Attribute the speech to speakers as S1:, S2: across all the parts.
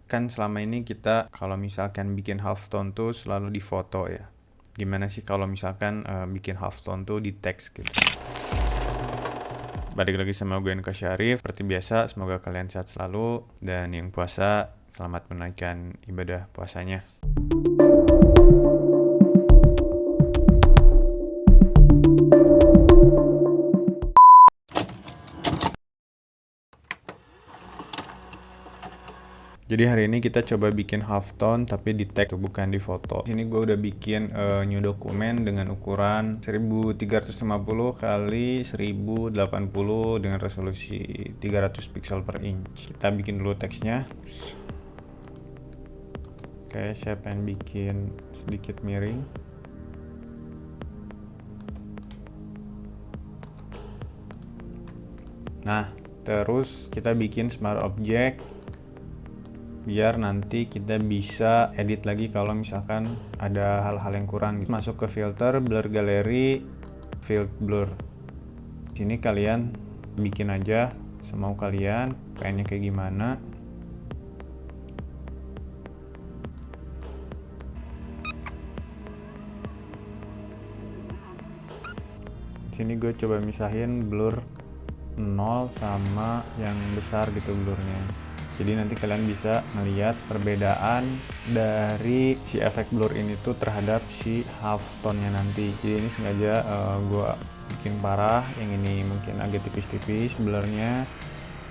S1: Kan selama ini kita kalau misalkan bikin halftone tuh selalu di foto ya. Gimana sih kalau misalkan bikin halftone tuh di teks gitu. Balik lagi sama gue Nka Syarif. Seperti biasa, semoga kalian sehat selalu. Dan yang puasa, selamat menunaikan ibadah puasanya. Jadi hari ini kita coba bikin halftone tapi di teks bukan di foto. Sini gue udah bikin new dokumen dengan ukuran 1350 kali 1080 dengan resolusi 300 pixel per inch. Kita bikin dulu teksnya. Oke, saya pengen bikin sedikit miring. Nah, terus kita bikin smart object biar nanti kita bisa edit lagi kalau misalkan ada hal-hal yang kurang. Masuk ke filter, blur gallery, field blur. Sini kalian bikin aja semau kalian, pengennya kayak gimana. Sini gue coba misahin blur 0 sama yang besar gitu blurnya. Jadi nanti kalian bisa melihat perbedaan dari si efek blur ini tuh terhadap si halftone-nya nanti. Jadi ini sengaja gue bikin parah, yang ini mungkin agak tipis-tipis blurnya.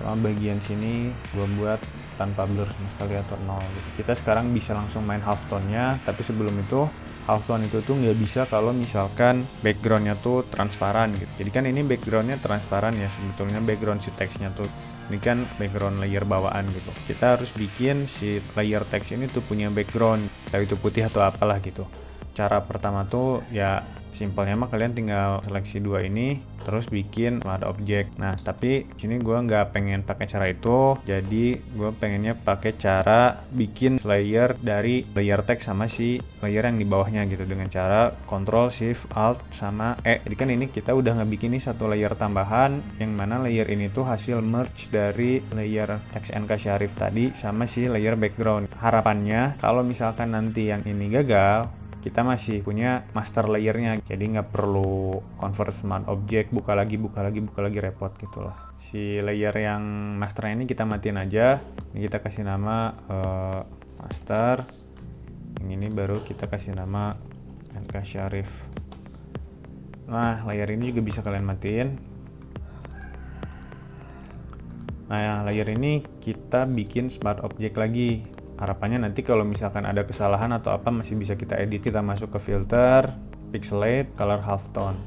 S1: Sama bagian sini gue buat tanpa blur sama sekali atau 0 gitu. Kita sekarang bisa langsung main halftone-nya, tapi sebelum itu halftone itu tuh nggak bisa kalau misalkan backgroundnya tuh transparan gitu. Jadi kan ini backgroundnya transparan ya, sebetulnya background si teksnya tuh. Ini kan background layer bawaan gitu. Kita harus bikin si layer teks ini tuh punya background, entah itu putih atau apalah gitu. Cara pertama tuh ya simpelnya mah kalian tinggal seleksi dua ini terus bikin ada objek. Nah tapi sini gue nggak pengen pakai cara itu, jadi gue pengennya pakai cara bikin layer dari layer text sama si layer yang di bawahnya gitu dengan cara Ctrl Shift Alt sama E. Jadi kan ini kita udah ngebikin nih satu layer tambahan, yang mana layer ini tuh hasil merge dari layer teks Nka Syarif tadi sama si layer background. Harapannya kalau misalkan nanti yang ini gagal, kita masih punya master layernya, jadi nggak perlu convert smart object, buka lagi repot gitu lah. Si layer yang masternya ini kita matiin aja. Ini kita kasih nama master. Yang ini baru kita kasih nama Nka Syarif. Nah, layer ini juga bisa kalian matiin. Nah, layer ini kita bikin smart object lagi. Harapannya nanti kalau misalkan ada kesalahan atau apa masih bisa kita edit. Kita masuk ke filter, pixelate, color halftone.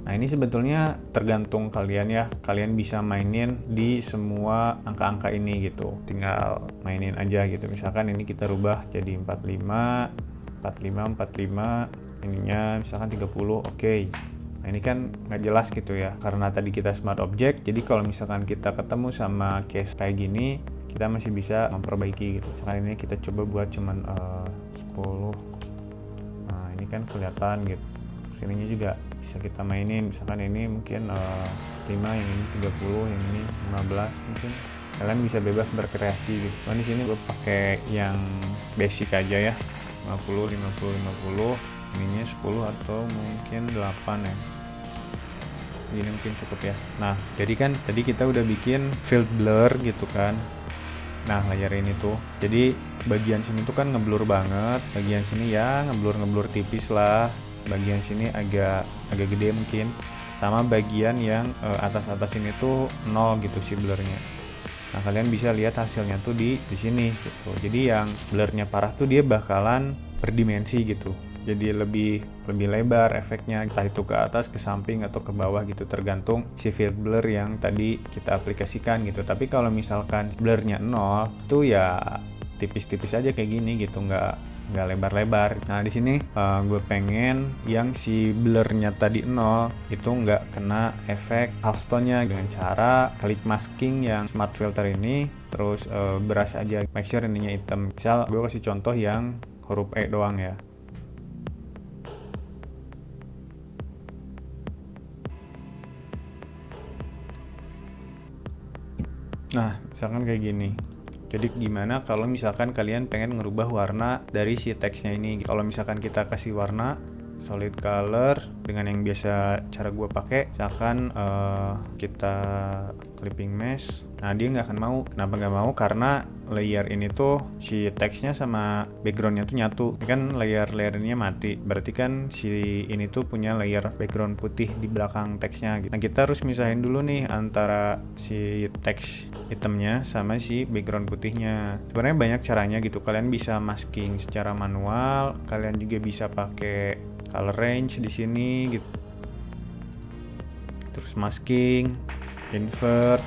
S1: Nah ini sebetulnya tergantung kalian ya. Kalian bisa mainin di semua angka-angka ini gitu. Tinggal mainin aja gitu. Misalkan ini kita rubah jadi 45, 45, 45. Ininya misalkan 30, oke. Nah ini kan nggak jelas gitu ya. Karena tadi kita smart object, jadi kalau misalkan kita ketemu sama case kayak gini, kita masih bisa memperbaiki gitu. Misalkan ini kita coba buat cuman 10. Nah ini kan kelihatan gitu. Sininya juga bisa kita mainin. Misalkan ini mungkin 5, yang ini 30, yang ini 15 mungkin. Kalian bisa bebas berkreasi gitu. Nah di sini gue pakai yang basic aja ya. 50, 50, 50. Ininya 10 atau mungkin 8 ya. Segini mungkin cukup ya. Nah jadi kan tadi kita udah bikin field blur gitu kan. Nah layer ini tuh, jadi bagian sini tuh kan ngeblur banget, bagian sini ya ngeblur tipis lah, bagian sini agak gede mungkin, sama bagian yang atas ini tuh 0 gitu sih blurnya. Nah kalian bisa lihat hasilnya tuh di sini gitu. Jadi yang blurnya parah tuh dia bakalan berdimensi gitu. Jadi lebih lebar efeknya, entah itu ke atas, ke samping, atau ke bawah gitu, tergantung si field blur yang tadi kita aplikasikan gitu. Tapi kalau misalkan blurnya 0, itu ya tipis-tipis aja kayak gini gitu, nggak lebar-lebar. Nah di sini gue pengen yang si blurnya tadi 0 itu nggak kena efek halftone-nya dengan cara klik masking yang smart filter ini, terus brush aja, make sure ininya hitam. Misal gue kasih contoh yang huruf E doang ya. Nah, misalkan kayak gini. Jadi gimana kalau misalkan kalian pengen ngerubah warna dari si teksnya ini. Kalau misalkan kita kasih warna solid color dengan yang biasa cara gue pakai, misalkan kita clipping mesh, nah dia nggak akan mau. Kenapa nggak mau? Karena layer ini tuh si teksnya sama backgroundnya tuh nyatu. Ini kan layer ini mati, berarti kan si ini tuh punya layer background putih di belakang teksnya gitu. Nah kita harus misahin dulu nih antara si teks hitamnya sama si background putihnya. Sebenarnya banyak caranya gitu. Kalian bisa masking secara manual, kalian juga bisa pakai color range di sini gitu. Terus masking, invert.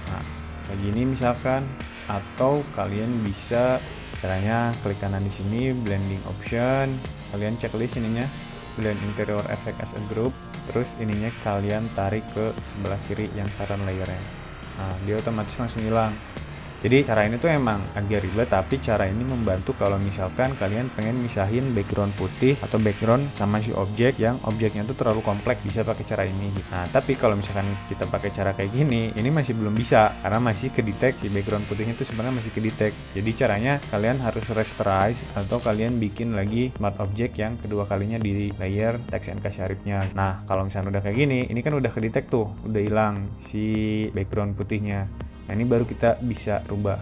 S1: Nah, kayak gini misalkan, atau kalian bisa caranya klik kanan di sini blending option, kalian checklist ininya blend interior effect as a group, terus ininya kalian tarik ke sebelah kiri yang current layernya. Nah, dia otomatis langsung hilang. Jadi cara ini tuh emang agak ribet, tapi cara ini membantu kalau misalkan kalian pengen misahin background putih atau background sama si objek yang objeknya tuh terlalu kompleks, bisa pakai cara ini. Nah tapi kalau misalkan kita pakai cara kayak gini, ini masih belum bisa karena masih kedetect si background putihnya tuh sebenarnya masih kedetect. Jadi caranya kalian harus rasterize atau kalian bikin lagi smart object yang kedua kalinya di layer text and sharifnya. Nah kalau misalkan udah kayak gini, ini kan udah kedetect tuh, udah hilang si background putihnya. Nah ini baru kita bisa rubah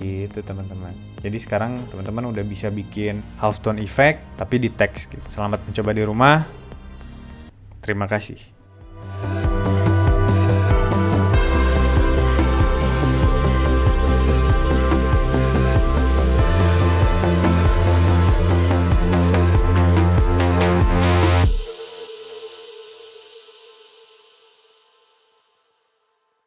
S1: gitu teman-teman. Jadi sekarang teman-teman udah bisa bikin half tone effect tapi di teks gitu. Selamat mencoba di rumah. Terima kasih.